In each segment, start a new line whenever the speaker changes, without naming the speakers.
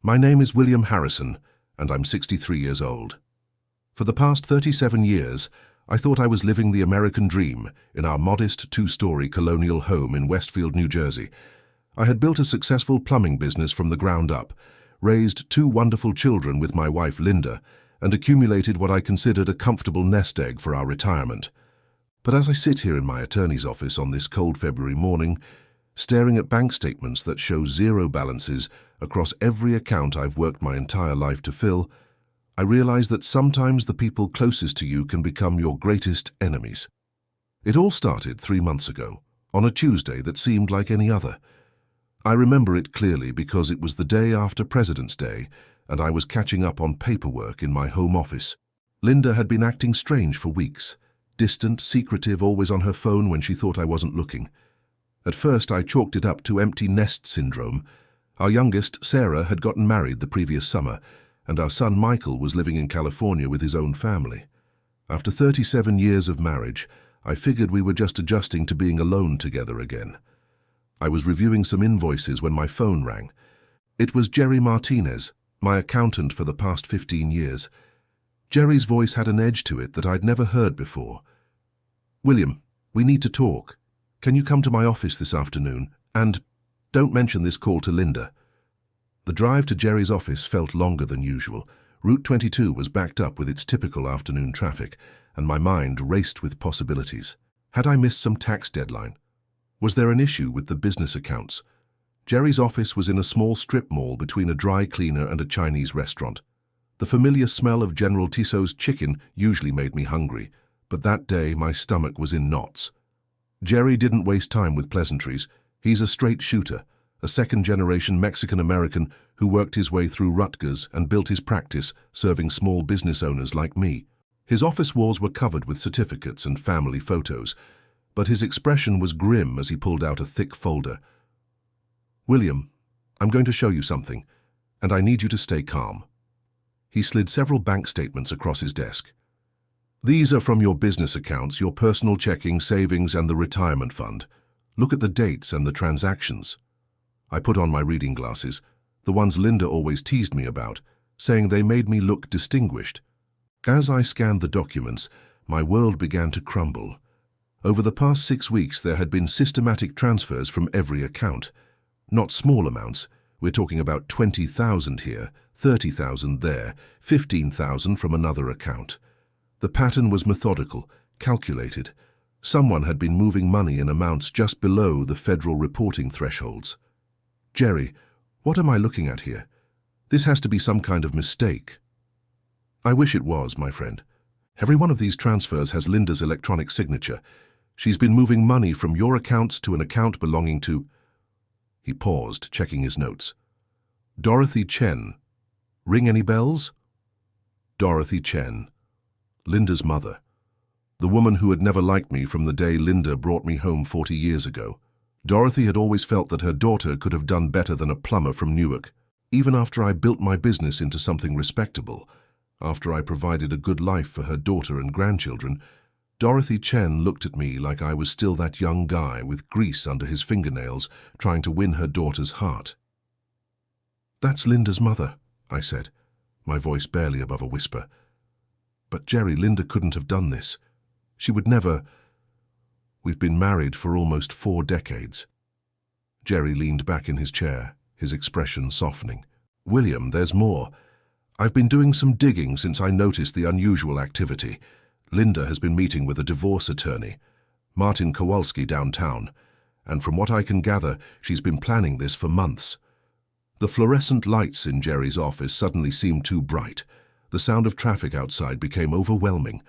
My name is William Harrison, and I'm 63 years old. For the past 37 years, I thought I was living the American dream in our modest two-story colonial home in Westfield, New Jersey. I had built a successful plumbing business from the ground up, raised two wonderful children with my wife Linda, and accumulated what I considered a comfortable nest egg for our retirement. But as I sit here in my attorney's office on this cold February morning, staring at bank statements that show zero balances across every account I've worked my entire life to fill, I realize that sometimes the people closest to you can become your greatest enemies. It all started 3 months ago, on a Tuesday that seemed like any other. I remember it clearly because it was the day after President's Day, and I was catching up on paperwork in my home office. Linda had been acting strange for weeks, distant, secretive, always on her phone when she thought I wasn't looking. At first, I chalked it up to empty nest syndrome. Our youngest, Sarah, had gotten married the previous summer, and our son Michael was living in California with his own family. After 37 years of marriage, I figured we were just adjusting to being alone together again. I was reviewing some invoices when my phone rang. It was Jerry Martinez, my accountant for the past 15 years. Jerry's voice had an edge to it that I'd never heard before. "William, we need to talk. Can you come to my office this afternoon? And don't mention this call to Linda." The drive to Jerry's office felt longer than usual. Route 22 was backed up with its typical afternoon traffic, and my mind raced with possibilities. Had I missed some tax deadline? Was there an issue with the business accounts? Jerry's office was in a small strip mall between a dry cleaner and a Chinese restaurant. The familiar smell of General Tissot's chicken usually made me hungry, but that day my stomach was in knots. Jerry didn't waste time with pleasantries. He's a straight shooter, a second-generation Mexican-American who worked his way through Rutgers and built his practice serving small business owners like me. His office walls were covered with certificates and family photos, but his expression was grim as he pulled out a thick folder. "William, I'm going to show you something, and I need you to stay calm." He slid several bank statements across his desk. "These are from your business accounts, your personal checking, savings, and the retirement fund. Look at the dates and the transactions." I put on my reading glasses, the ones Linda always teased me about, saying they made me look distinguished. As I scanned the documents, my world began to crumble. Over the past 6 weeks, there had been systematic transfers from every account. Not small amounts. We're talking about 20,000 here, 30,000 there, 15,000 from another account. The pattern was methodical, calculated. Someone had been moving money in amounts just below the federal reporting thresholds. "Jerry, what am I looking at here? This has to be some kind of mistake." "I wish it was, my friend. Every one of these transfers has Linda's electronic signature. She's been moving money from your accounts to an account belonging to..." He paused, checking his notes. "Dorothy Chen. Ring any bells?" Dorothy Chen. Linda's mother. The woman who had never liked me from the day Linda brought me home 40 years ago. Dorothy had always felt that her daughter could have done better than a plumber from Newark. Even after I built my business into something respectable, after I provided a good life for her daughter and grandchildren, Dorothy Chen looked at me like I was still that young guy with grease under his fingernails trying to win her daughter's heart. "That's Linda's mother," I said, my voice barely above a whisper. "But Jerry, Linda couldn't have done this. She would never... We've been married for almost 4 decades. Jerry leaned back in his chair, his expression softening. "William, there's more. I've been doing some digging since I noticed the unusual activity. Linda has been meeting with a divorce attorney, Martin Kowalski, downtown, and from what I can gather, she's been planning this for months." The fluorescent lights in Jerry's office suddenly seemed too bright. The sound of traffic outside became overwhelming.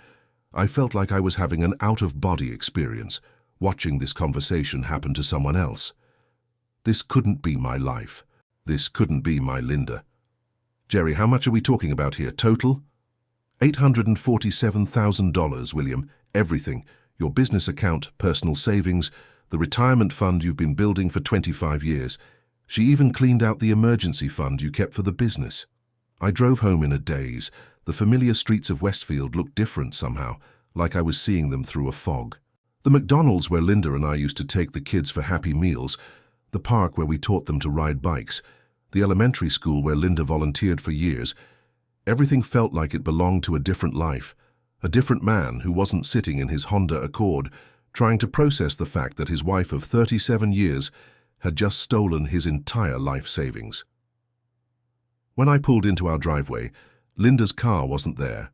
I felt like I was having an out-of-body experience, watching this conversation happen to someone else. This couldn't be my life. This couldn't be my Linda. "Jerry, how much are we talking about here, total?" $847,000, William. Everything. Your business account, personal savings, the retirement fund you've been building for 25 years. She even cleaned out the emergency fund you kept for the business. I drove home in a daze. The familiar streets of Westfield looked different somehow, like I was seeing them through a fog. The McDonald's where Linda and I used to take the kids for Happy Meals, the park where we taught them to ride bikes, the elementary school where Linda volunteered for years. Everything felt like it belonged to a different life, a different man who wasn't sitting in his Honda Accord trying to process the fact that his wife of 37 years had just stolen his entire life savings. When I pulled into our driveway, Linda's car wasn't there.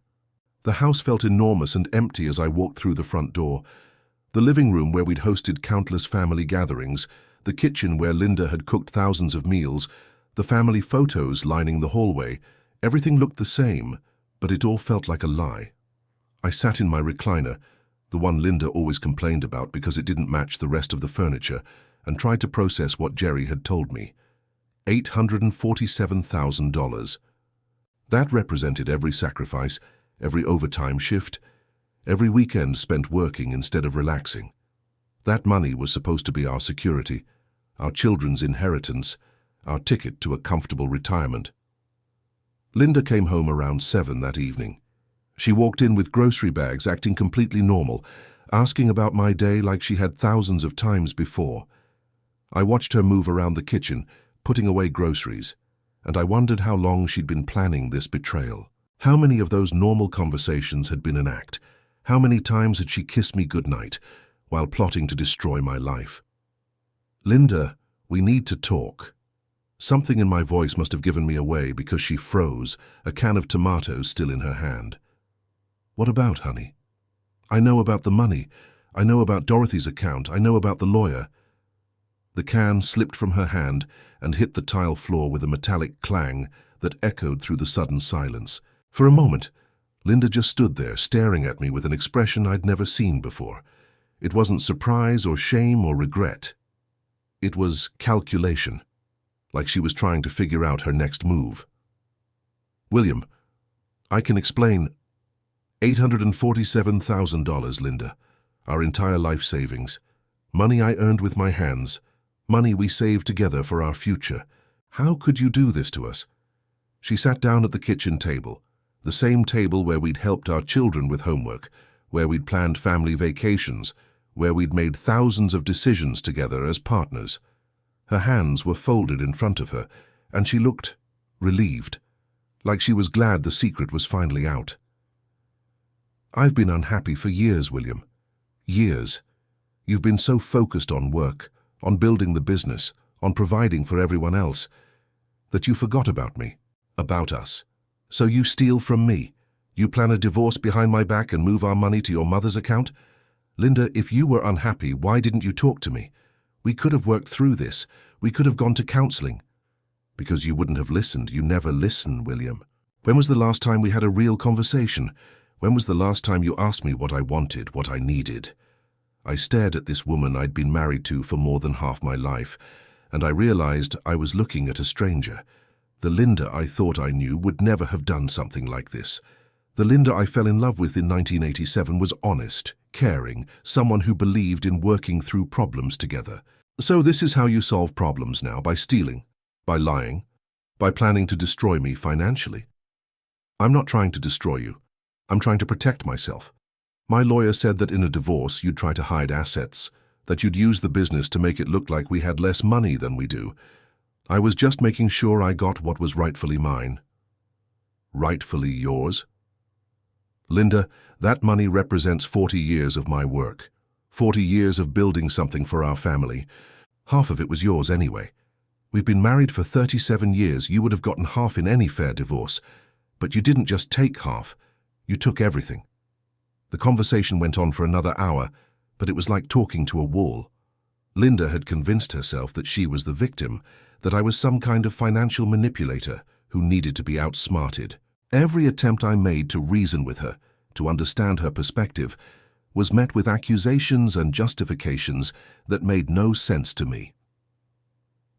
The house felt enormous and empty as I walked through the front door. The living room where we'd hosted countless family gatherings, the kitchen where Linda had cooked thousands of meals, the family photos lining the hallway, everything looked the same, but it all felt like a lie. I sat in my recliner, the one Linda always complained about because it didn't match the rest of the furniture, and tried to process what Jerry had told me. $847,000. That represented every sacrifice, every overtime shift, every weekend spent working instead of relaxing. That money was supposed to be our security, our children's inheritance, our ticket to a comfortable retirement. Linda came home around 7 that evening. She walked in with grocery bags, acting completely normal, asking about my day like she had thousands of times before. I watched her move around the kitchen, putting away groceries, and I wondered how long she'd been planning this betrayal. How many of those normal conversations had been an act? How many times had she kissed me goodnight while plotting to destroy my life? "Linda, we need to talk." Something in my voice must have given me away because she froze, a can of tomatoes still in her hand. "What about, honey?" "I know about the money. I know about Dorothy's account. I know about the lawyer." The can slipped from her hand and hit the tile floor with a metallic clang that echoed through the sudden silence. For a moment, Linda just stood there, staring at me with an expression I'd never seen before. It wasn't surprise or shame or regret. It was calculation, like she was trying to figure out her next move. "William, I can explain. $847,000, Linda. Our entire life savings. Money I earned with my hands. Money we saved together for our future. How could you do this to us?" She sat down at the kitchen table, the same table where we'd helped our children with homework, where we'd planned family vacations, where we'd made thousands of decisions together as partners. Her hands were folded in front of her, and she looked relieved, like she was glad the secret was finally out. "I've been unhappy for years, William. Years. You've been so focused on work, on building the business, on providing for everyone else, that you forgot about me, about us. So you steal from me. You plan a divorce behind my back and move our money to your mother's account? Linda, if you were unhappy, why didn't you talk to me? We could have worked through this. We could have gone to counseling." "Because you wouldn't have listened. You never listen, William. When was the last time we had a real conversation? When was the last time you asked me what I wanted, what I needed?" I stared at this woman I'd been married to for more than half my life, and I realized I was looking at a stranger. The Linda I thought I knew would never have done something like this. The Linda I fell in love with in 1987 was honest, caring, someone who believed in working through problems together. "So this is how you solve problems now, by stealing, by lying, by planning to destroy me financially?" "I'm not trying to destroy you. I'm trying to protect myself. My lawyer said that in a divorce you'd try to hide assets, that you'd use the business to make it look like we had less money than we do. I was just making sure I got what was rightfully mine." "Rightfully yours?" "Linda, that money represents 40 years of my work, 40 years of building something for our family. Half of it was yours anyway. We've been married for 37 years. You would have gotten half in any fair divorce. But you didn't just take half. You took everything." The conversation went on for another hour, but it was like talking to a wall. Linda had convinced herself that she was the victim, that I was some kind of financial manipulator who needed to be outsmarted. Every attempt I made to reason with her, to understand her perspective, was met with accusations and justifications that made no sense to me.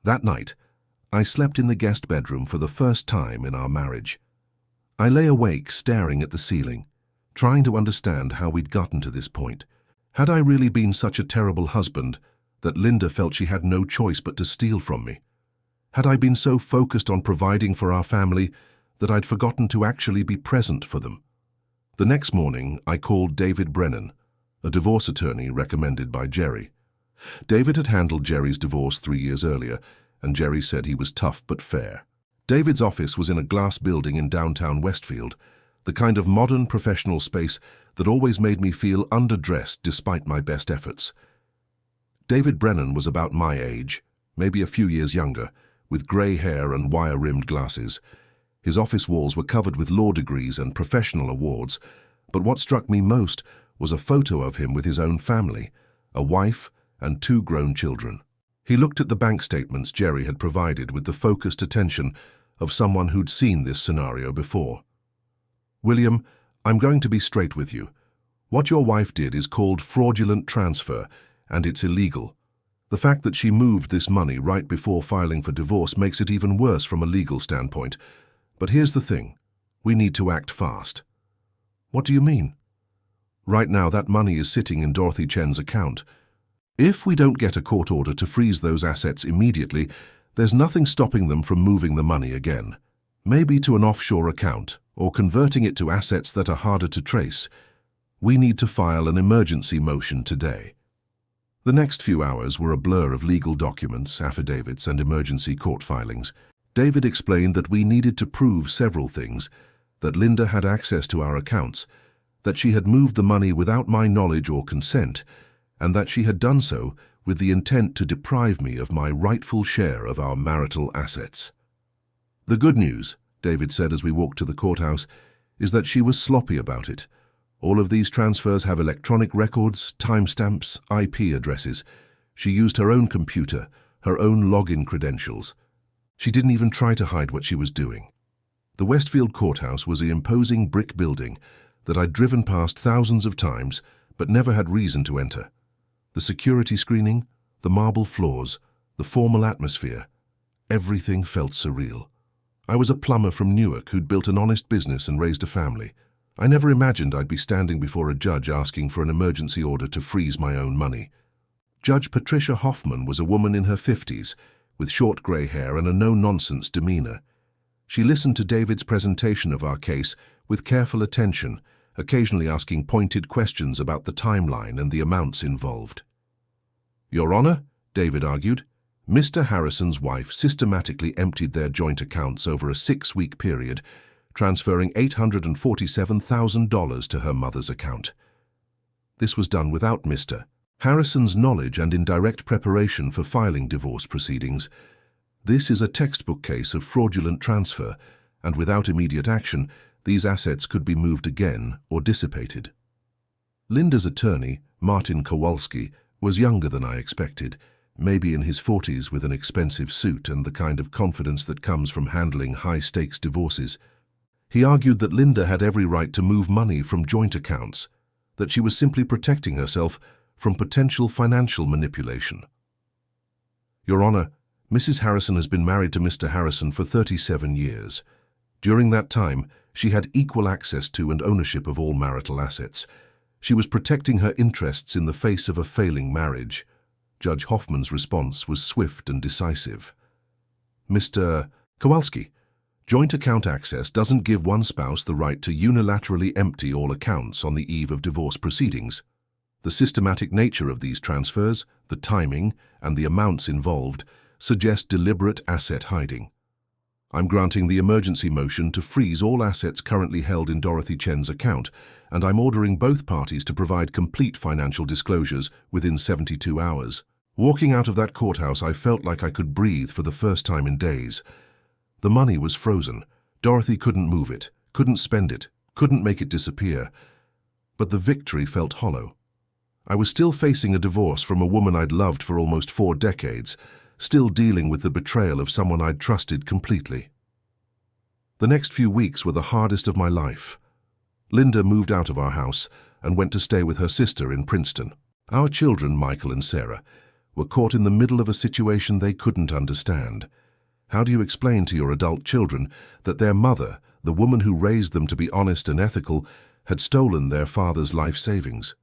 That night, I slept in the guest bedroom for the first time in our marriage. I lay awake staring at the ceiling, trying to understand how we'd gotten to this point. Had I really been such a terrible husband that Linda felt she had no choice but to steal from me? Had I been so focused on providing for our family that I'd forgotten to actually be present for them? The next morning, I called David Brennan, a divorce attorney recommended by Jerry. David had handled Jerry's divorce 3 years earlier, and Jerry said he was tough but fair. David's office was in a glass building in downtown Westfield, the kind of modern professional space that always made me feel underdressed despite my best efforts. David Brennan was about my age, maybe a few years younger, with grey hair and wire-rimmed glasses. His office walls were covered with law degrees and professional awards, but what struck me most was a photo of him with his own family, a wife and 2 grown children. He looked at the bank statements Jerry had provided with the focused attention of someone who'd seen this scenario before. "William, I'm going to be straight with you. What your wife did is called fraudulent transfer, and it's illegal. The fact that she moved this money right before filing for divorce makes it even worse from a legal standpoint. But here's the thing. We need to act fast." "What do you mean?" "Right now, that money is sitting in Dorothy Chen's account. If we don't get a court order to freeze those assets immediately, there's nothing stopping them from moving the money again. Maybe to an offshore account, or converting it to assets that are harder to trace. We need to file an emergency motion today." The next few hours were a blur of legal documents, affidavits, and emergency court filings. David explained that we needed to prove several things: that Linda had access to our accounts, that she had moved the money without my knowledge or consent, and that she had done so with the intent to deprive me of my rightful share of our marital assets. "The good news," David said as we walked to the courthouse, "is that she was sloppy about it. All of these transfers have electronic records, timestamps, IP addresses. She used her own computer, her own login credentials. She didn't even try to hide what she was doing." The Westfield courthouse was an imposing brick building that I'd driven past thousands of times but never had reason to enter. The security screening, the marble floors, the formal atmosphere, everything felt surreal. I was a plumber from Newark who'd built an honest business and raised a family. I never imagined I'd be standing before a judge asking for an emergency order to freeze my own money. Judge Patricia Hoffman was a woman in her 50s, with short grey hair and a no-nonsense demeanor. She listened to David's presentation of our case with careful attention, occasionally asking pointed questions about the timeline and the amounts involved. "Your Honor," David argued, "Mr. Harrison's wife systematically emptied their joint accounts over a 6-week period, transferring $847,000 to her mother's account. This was done without Mr. Harrison's knowledge and in direct preparation for filing divorce proceedings. This is a textbook case of fraudulent transfer, and without immediate action, these assets could be moved again or dissipated." Linda's attorney, Martin Kowalski, was younger than I expected, maybe in his 40s with an expensive suit and the kind of confidence that comes from handling high-stakes divorces. He argued that Linda had every right to move money from joint accounts, that she was simply protecting herself from potential financial manipulation. "Your Honor, Mrs. Harrison has been married to Mr. Harrison for 37 years. During that time, she had equal access to and ownership of all marital assets. She was protecting her interests in the face of a failing marriage." Judge Hoffman's response was swift and decisive. "Mr. Kowalski, joint account access doesn't give one spouse the right to unilaterally empty all accounts on the eve of divorce proceedings. The systematic nature of these transfers, the timing, and the amounts involved suggest deliberate asset hiding. I'm granting the emergency motion to freeze all assets currently held in Dorothy Chen's account, and I'm ordering both parties to provide complete financial disclosures within 72 hours. Walking out of that courthouse, I felt like I could breathe for the first time in days. The money was frozen. Dorothy couldn't move it, couldn't spend it, couldn't make it disappear. But the victory felt hollow. I was still facing a divorce from a woman I'd loved for almost 4 decades, still dealing with the betrayal of someone I'd trusted completely. The next few weeks were the hardest of my life. Linda moved out of our house and went to stay with her sister in Princeton. Our children, Michael and Sarah, were caught in the middle of a situation they couldn't understand. How do you explain to your adult children that their mother, the woman who raised them to be honest and ethical, had stolen their father's life savings?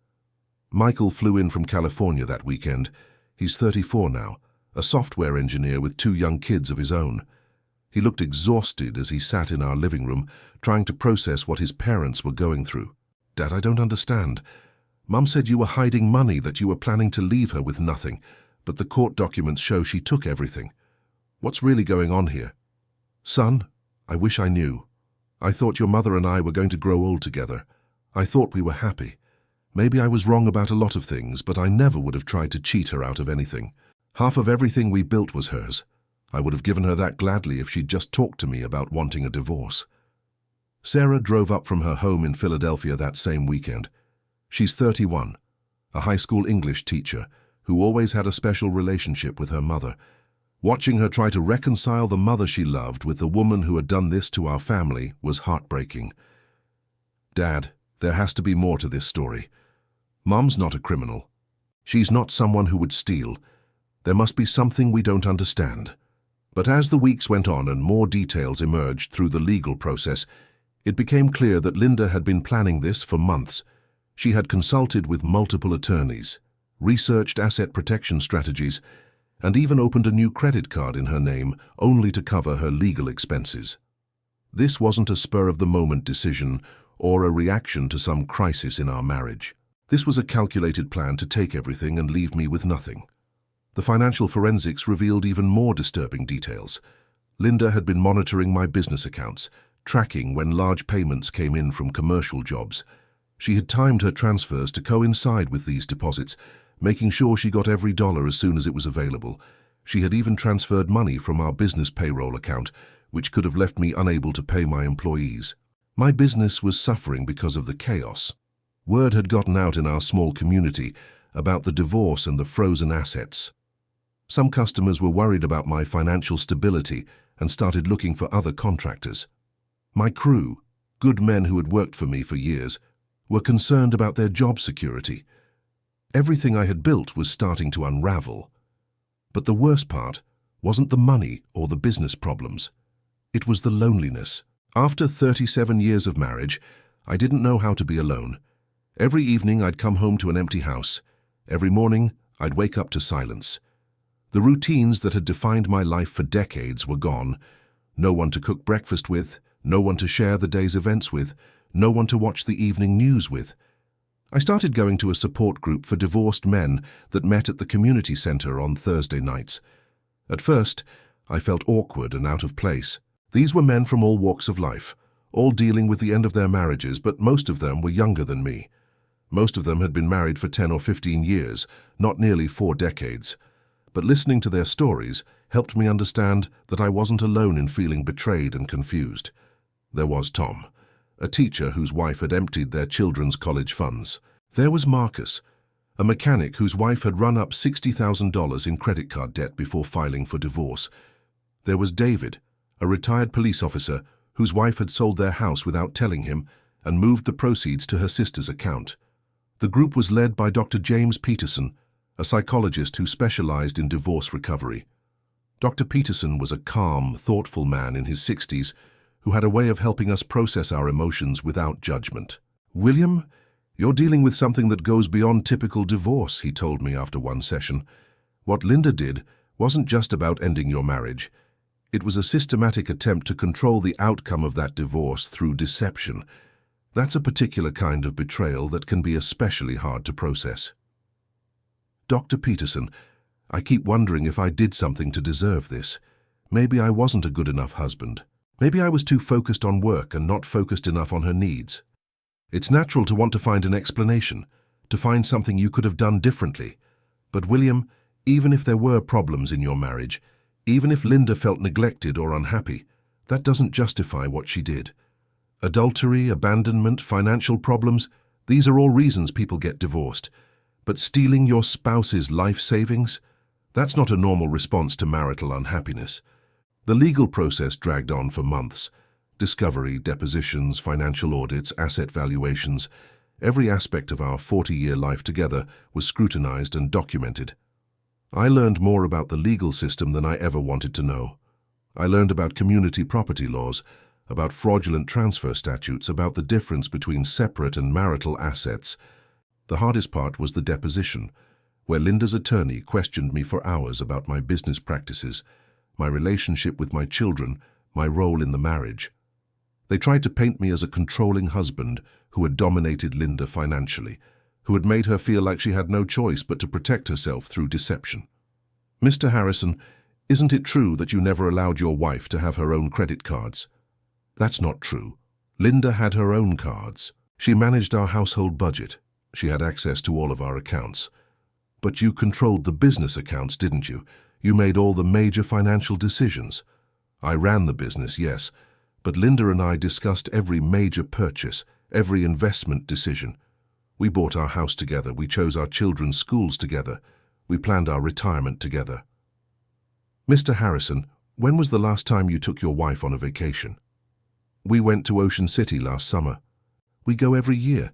Michael flew in from California that weekend. He's 34 now, a software engineer with 2 young kids of his own. He looked exhausted as he sat in our living room, trying to process what his parents were going through. "Dad, I don't understand. Mum said you were hiding money, that you were planning to leave her with nothing, but the court documents show she took everything. What's really going on here? Son, I wish I knew. I thought your mother and I were going to grow old together. I thought we were happy. Maybe I was wrong about a lot of things, but I never would have tried to cheat her out of anything. Half of everything we built was hers. I would have given her that gladly if she'd just talked to me about wanting a divorce. Sarah drove up from her home in Philadelphia that same weekend. She's 31, a high school English teacher who always had a special relationship with her mother. Watching her try to reconcile the mother she loved with the woman who had done this to our family was heartbreaking. Dad, there has to be more to this story. Mom's not a criminal. She's not someone who would steal. There must be something we don't understand. But as the weeks went on and more details emerged through the legal process, it became clear that Linda had been planning this for months. She had consulted with multiple attorneys, researched asset protection strategies, and even opened a new credit card in her name only to cover her legal expenses. This wasn't a spur-of-the-moment decision or a reaction to some crisis in our marriage. This was a calculated plan to take everything and leave me with nothing. The financial forensics revealed even more disturbing details. Linda had been monitoring my business accounts, tracking when large payments came in from commercial jobs. She had timed her transfers to coincide with these deposits, making sure she got every dollar as soon as it was available. She had even transferred money from our business payroll account, which could have left me unable to pay my employees. My business was suffering because of the chaos. Word had gotten out in our small community about the divorce and the frozen assets. Some customers were worried about my financial stability and started looking for other contractors. My crew, good men who had worked for me for years, were concerned about their job security. Everything I had built was starting to unravel. But the worst part wasn't the money or the business problems. It was the loneliness. After 37 years of marriage, I didn't know how to be alone. Every evening I'd come home to an empty house. Every morning I'd wake up to silence. The routines that had defined my life for decades were gone. No one to cook breakfast with, no one to share the day's events with, no one to watch the evening news with. I started going to a support group for divorced men that met at the community center on Thursday nights. At first, I felt awkward and out of place. These were men from all walks of life, all dealing with the end of their marriages, but most of them were younger than me. Most of them had been married for 10 or 15 years, not nearly 4 decades. But listening to their stories helped me understand that I wasn't alone in feeling betrayed and confused. There was Tom, a teacher whose wife had emptied their children's college funds. There was Marcus, a mechanic whose wife had run up $60,000 in credit card debt before filing for divorce. There was David, a retired police officer whose wife had sold their house without telling him and moved the proceeds to her sister's account. The group was led by Dr. James Peterson, a psychologist who specialized in divorce recovery. Dr. Peterson was a calm, thoughtful man in his 60s who had a way of helping us process our emotions without judgment. "William, you're dealing with something that goes beyond typical divorce," he told me after one session. "What Linda did wasn't just about ending your marriage. It was a systematic attempt to control the outcome of that divorce through deception. That's a particular kind of betrayal that can be especially hard to process." "Dr. Peterson, I keep wondering if I did something to deserve this. Maybe I wasn't a good enough husband. Maybe I was too focused on work and not focused enough on her needs. It's natural to want to find an explanation, to find something you could have done differently. But William, even if there were problems in your marriage, even if Linda felt neglected or unhappy, that doesn't justify what she did. Adultery, abandonment, financial problems, these are all reasons people get divorced. But stealing your spouse's life savings? That's not a normal response to marital unhappiness." The legal process dragged on for months. Discovery, depositions, financial audits, asset valuations. Every aspect of our 40-year life together was scrutinized and documented. I learned more about the legal system than I ever wanted to know. I learned about community property laws, about fraudulent transfer statutes, about the difference between separate and marital assets. The hardest part was the deposition, where Linda's attorney questioned me for hours about my business practices, my relationship with my children, my role in the marriage. They tried to paint me as a controlling husband who had dominated Linda financially, who had made her feel like she had no choice but to protect herself through deception. "Mr. Harrison, Isn't it true that you never allowed your wife to have her own credit cards? That's not true. Linda had her own cards. She managed our household budget. She had access to all of our accounts. But you controlled the business accounts, didn't you? You made all the major financial decisions. I ran the business, yes, but Linda and I discussed every major purchase, every investment decision. We bought our house together, we chose our children's schools together, we planned our retirement together. Mr. Harrison, when was the last time you took your wife on a vacation? We went to Ocean City last summer. We go every year.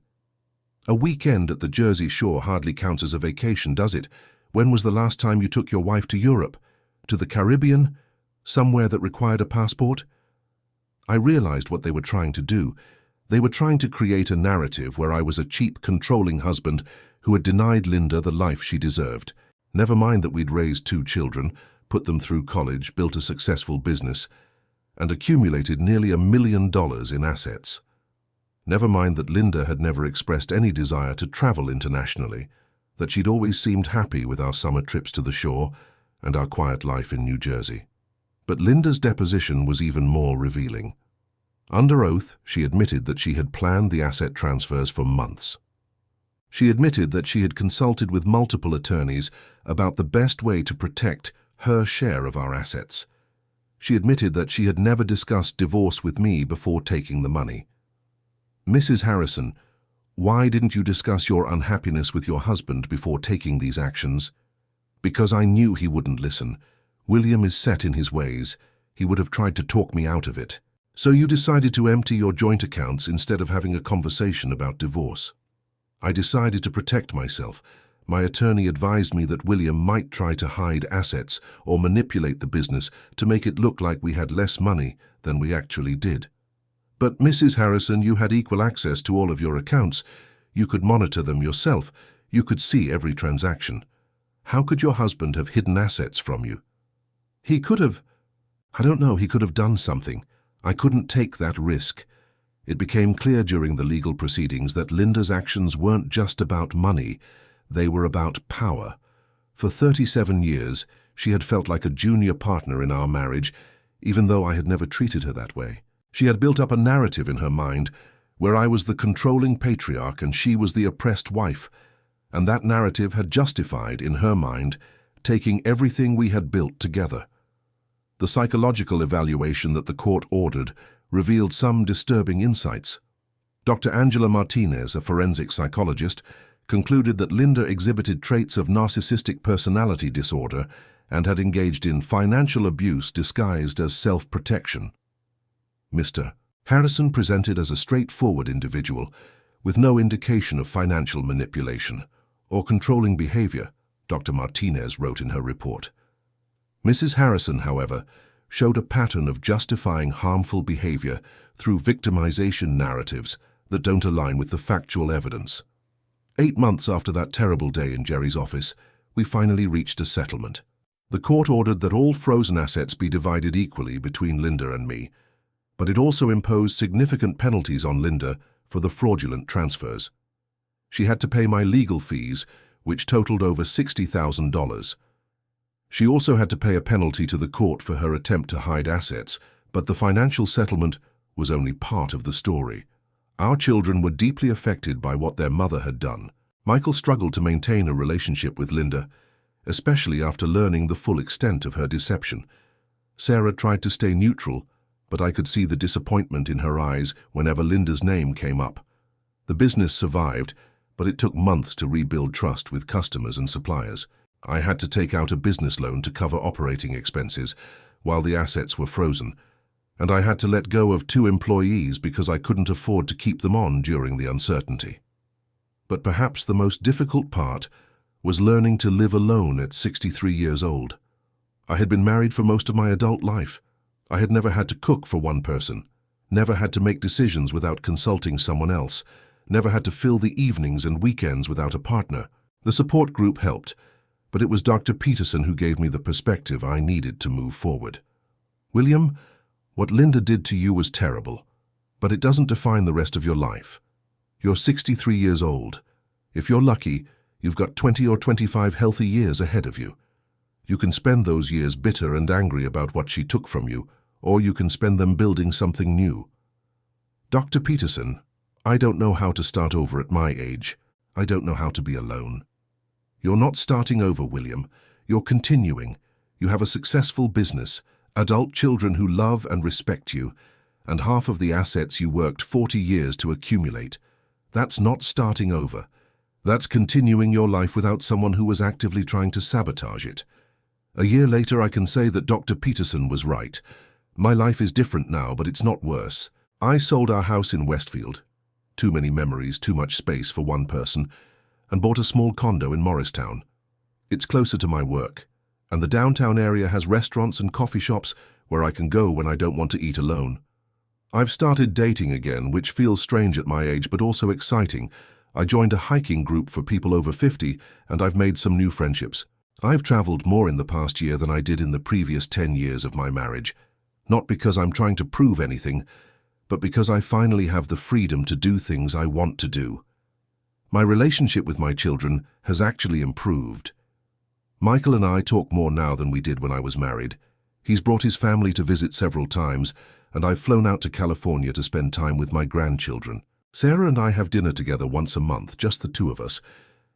A weekend at the Jersey Shore hardly counts as a vacation, does it? When was the last time you took your wife to Europe? To the Caribbean? Somewhere that required a passport? I realized what they were trying to do. They were trying to create a narrative where I was a cheap, controlling husband who had denied Linda the life she deserved. Never mind that we'd raised 2 children, put them through college, built a successful business, and accumulated nearly $1 million in assets. Never mind that Linda had never expressed any desire to travel internationally, that she'd always seemed happy with our summer trips to the shore and our quiet life in New Jersey. But Linda's deposition was even more revealing. Under oath, she admitted that she had planned the asset transfers for months. She admitted that she had consulted with multiple attorneys about the best way to protect her share of our assets. She admitted that she had never discussed divorce with me before taking the money. Mrs. Harrison, why didn't you discuss your unhappiness with your husband before taking these actions? Because I knew he wouldn't listen. William is set in his ways. He would have tried to talk me out of it. So you decided to empty your joint accounts instead of having a conversation about divorce. I decided to protect myself. My attorney advised me that William might try to hide assets or manipulate the business to make it look like we had less money than we actually did. But Mrs. Harrison, you had equal access to all of your accounts. You could monitor them yourself. You could see every transaction. How could your husband have hidden assets from you? He could have, he could have done something. I couldn't take that risk. It became clear during the legal proceedings that Linda's actions weren't just about money. They were about power. For 37 years, she had felt like a junior partner in our marriage, even though I had never treated her that way. She had built up a narrative in her mind where I was the controlling patriarch and she was the oppressed wife, and that narrative had justified, in her mind, taking everything we had built together. The psychological evaluation that the court ordered revealed some disturbing insights. Dr. Angela Martinez, a forensic psychologist, concluded that Linda exhibited traits of narcissistic personality disorder and had engaged in financial abuse disguised as self-protection. Mr. Harrison presented as a straightforward individual with no indication of financial manipulation or controlling behavior, Dr. Martinez wrote in her report. Mrs. Harrison, however, showed a pattern of justifying harmful behavior through victimization narratives that don't align with the factual evidence. 8 months after that terrible day in Jerry's office, we finally reached a settlement. The court ordered that all frozen assets be divided equally between Linda and me, but it also imposed significant penalties on Linda for the fraudulent transfers. She had to pay my legal fees, which totaled over $60,000. She also had to pay a penalty to the court for her attempt to hide assets, but the financial settlement was only part of the story. Our children were deeply affected by what their mother had done. Michael struggled to maintain a relationship with Linda, especially after learning the full extent of her deception. Sarah tried to stay neutral, but I could see the disappointment in her eyes whenever Linda's name came up. The business survived, but it took months to rebuild trust with customers and suppliers. I had to take out a business loan to cover operating expenses while the assets were frozen, and I had to let go of 2 employees because I couldn't afford to keep them on during the uncertainty. But perhaps the most difficult part was learning to live alone at 63 years old. I had been married for most of my adult life. I had never had to cook for one person, never had to make decisions without consulting someone else, never had to fill the evenings and weekends without a partner. The support group helped, but it was Dr. Peterson who gave me the perspective I needed to move forward. William, what Linda did to you was terrible, but it doesn't define the rest of your life. You're 63 years old. If you're lucky, you've got 20 or 25 healthy years ahead of you. You can spend those years bitter and angry about what she took from you, or you can spend them building something new. Dr. Peterson, I don't know how to start over at my age. I don't know how to be alone. You're not starting over, William. You're continuing. You have a successful business, adult children who love and respect you, and half of the assets you worked 40 years to accumulate. That's not starting over. That's continuing your life without someone who was actively trying to sabotage it. A year later, I can say that Dr. Peterson was right. My life is different now, but it's not worse. I sold our house in Westfield. Too many memories, too much space for one person, and bought a small condo in Morristown. It's closer to my work, and the downtown area has restaurants and coffee shops where I can go when I don't want to eat alone. I've started dating again, which feels strange at my age but also exciting. I joined a hiking group for people over 50, and I've made some new friendships. I've traveled more in the past year than I did in the previous 10 years of my marriage. Not because I'm trying to prove anything, but because I finally have the freedom to do things I want to do. My relationship with my children has actually improved. Michael and I talk more now than we did when I was married. He's brought his family to visit several times, and I've flown out to California to spend time with my grandchildren. Sarah and I have dinner together once a month, just the two of us,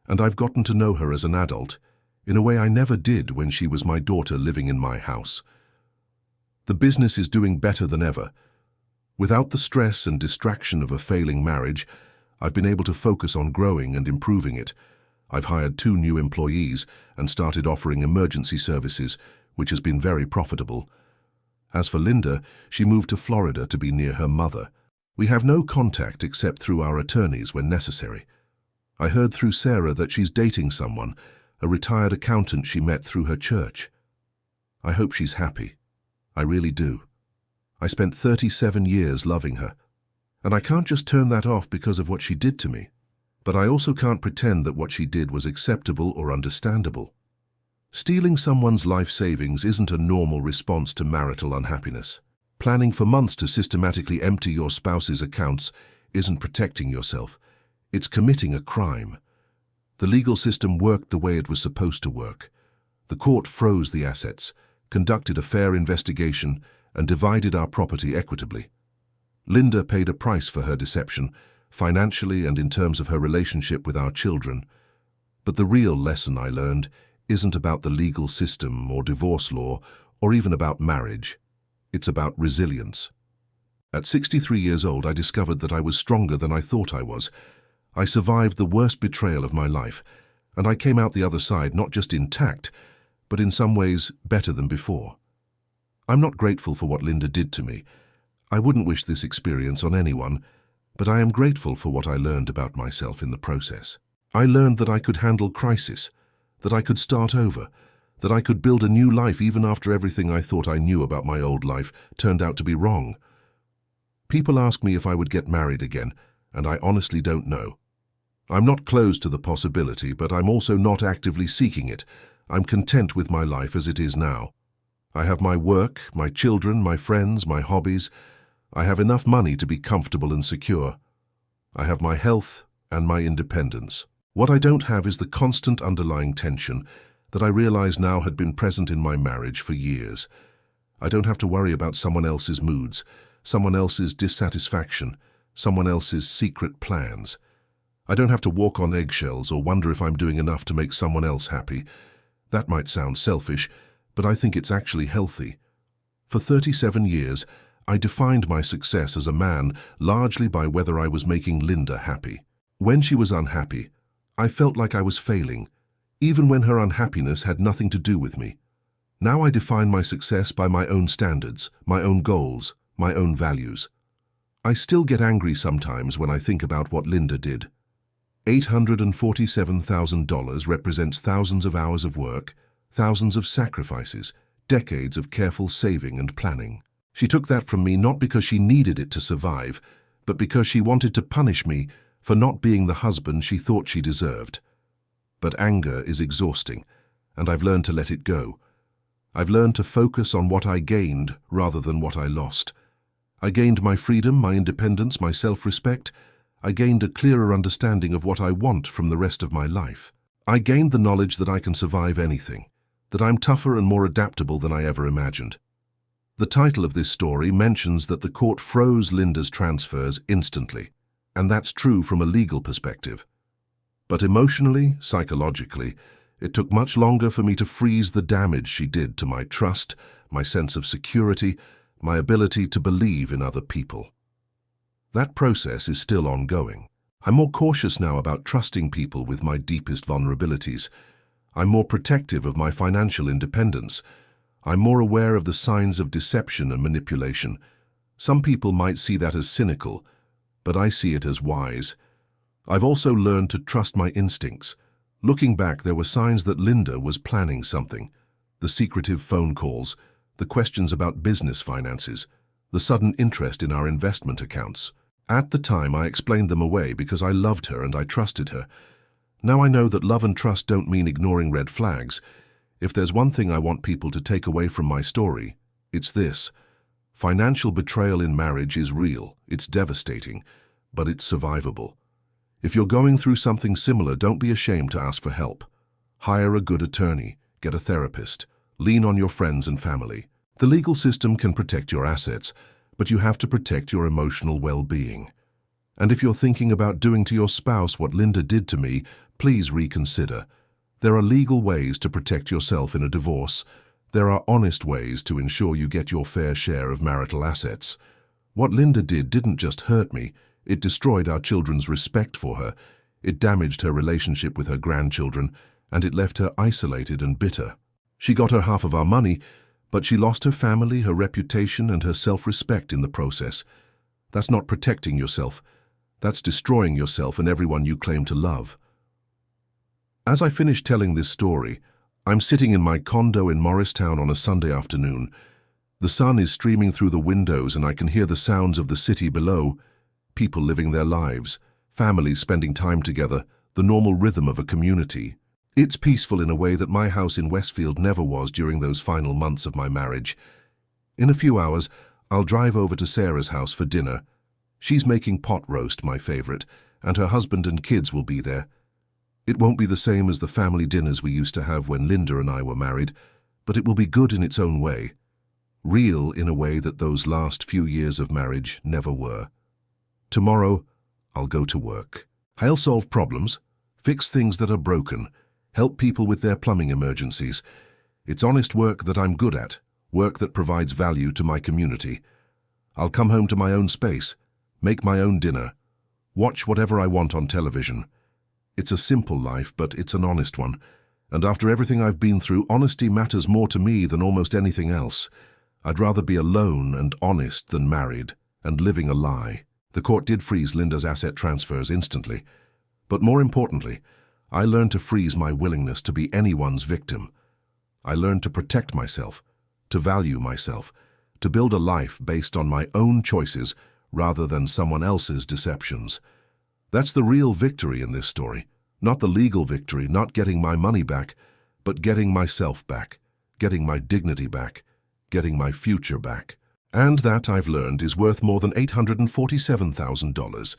and I've gotten to know her as an adult, in a way I never did when she was my daughter living in my house. The business is doing better than ever. Without the stress and distraction of a failing marriage, I've been able to focus on growing and improving it. I've hired 2 new employees and started offering emergency services, which has been very profitable. As for Linda, she moved to Florida to be near her mother. We have no contact except through our attorneys when necessary. I heard through Sarah that she's dating someone, a retired accountant she met through her church. I hope she's happy. I really do. I spent 37 years loving her, and I can't just turn that off because of what she did to me. But I also can't pretend that what she did was acceptable or understandable. Stealing someone's life savings isn't a normal response to marital unhappiness. Planning for months to systematically empty your spouse's accounts isn't protecting yourself. It's committing a crime. The legal system worked the way it was supposed to work. The court froze the assets, conducted a fair investigation, and divided our property equitably. Linda paid a price for her deception, financially and in terms of her relationship with our children. But the real lesson I learned isn't about the legal system or divorce law or even about marriage. It's about resilience. At 63 years old, I discovered that I was stronger than I thought I was. I survived the worst betrayal of my life, and I came out the other side not just intact, but in some ways better than before. I'm not grateful for what Linda did to me. I wouldn't wish this experience on anyone, but I am grateful for what I learned about myself in the process. I learned that I could handle crisis, that I could start over, that I could build a new life even after everything I thought I knew about my old life turned out to be wrong. People ask me if I would get married again, and I honestly don't know. I'm not closed to the possibility, but I'm also not actively seeking it. I'm content with my life as it is now. I have my work, my children, my friends, my hobbies. I have enough money to be comfortable and secure. I have my health and my independence. What I don't have is the constant underlying tension that I realize now had been present in my marriage for years. I don't have to worry about someone else's moods, someone else's dissatisfaction, someone else's secret plans. I don't have to walk on eggshells or wonder if I'm doing enough to make someone else happy. That might sound selfish, but I think it's actually healthy. For 37 years, I defined my success as a man largely by whether I was making Linda happy. When she was unhappy, I felt like I was failing, even when her unhappiness had nothing to do with me. Now I define my success by my own standards, my own goals, my own values. I still get angry sometimes when I think about what Linda did. $847,000 represents thousands of hours of work, thousands of sacrifices, decades of careful saving and planning. She took that from me not because she needed it to survive, but because she wanted to punish me for not being the husband she thought she deserved. But anger is exhausting, and I've learned to let it go. I've learned to focus on what I gained rather than what I lost. I gained my freedom, my independence, my self-respect. I gained a clearer understanding of what I want from the rest of my life. I gained the knowledge that I can survive anything, that I'm tougher and more adaptable than I ever imagined. The title of this story mentions that the court froze Linda's transfers instantly, and that's true from a legal perspective. But emotionally, psychologically, it took much longer for me to freeze the damage she did to my trust, my sense of security, my ability to believe in other people. That process is still ongoing. I'm more cautious now about trusting people with my deepest vulnerabilities. I'm more protective of my financial independence. I'm more aware of the signs of deception and manipulation. Some people might see that as cynical, but I see it as wise. I've also learned to trust my instincts. Looking back, there were signs that Linda was planning something. The secretive phone calls, the questions about business finances, the sudden interest in our investment accounts. At the time, I explained them away because I loved her and I trusted her. Now I know that love and trust don't mean ignoring red flags. If there's one thing I want people to take away from my story, it's this. Financial betrayal in marriage is real, it's devastating, but it's survivable. If you're going through something similar, don't be ashamed to ask for help. Hire a good attorney, get a therapist, lean on your friends and family. The legal system can protect your assets, but you have to protect your emotional well-being. And if you're thinking about doing to your spouse what Linda did to me, please reconsider. There are legal ways to protect yourself in a divorce. There are honest ways to ensure you get your fair share of marital assets. What Linda did didn't just hurt me, it destroyed our children's respect for her, it damaged her relationship with her grandchildren, and it left her isolated and bitter. She got her half of our money, but she lost her family, her reputation, and her self-respect in the process. That's not protecting yourself. That's destroying yourself and everyone you claim to love. As I finish telling this story, I'm sitting in my condo in Morristown on a Sunday afternoon. The sun is streaming through the windows and I can hear the sounds of the city below, people living their lives, families spending time together, the normal rhythm of a community. It's peaceful in a way that my house in Westfield never was during those final months of my marriage. In a few hours, I'll drive over to Sarah's house for dinner. She's making pot roast, my favorite, and her husband and kids will be there. It won't be the same as the family dinners we used to have when Linda and I were married, but it will be good in its own way. Real in a way that those last few years of marriage never were. Tomorrow, I'll go to work. I'll solve problems, fix things that are broken, help people with their plumbing emergencies. It's honest work that I'm good at, work that provides value to my community. I'll come home to my own space, make my own dinner, watch whatever I want on television. It's a simple life, but it's an honest one. And after everything I've been through, honesty matters more to me than almost anything else. I'd rather be alone and honest than married and living a lie. The court did freeze Linda's asset transfers instantly. But more importantly, I learned to freeze my willingness to be anyone's victim. I learned to protect myself, to value myself, to build a life based on my own choices rather than someone else's deceptions. That's the real victory in this story. Not the legal victory, not getting my money back, but getting myself back, getting my dignity back, getting my future back. And that, I've learned, is worth more than $847,000.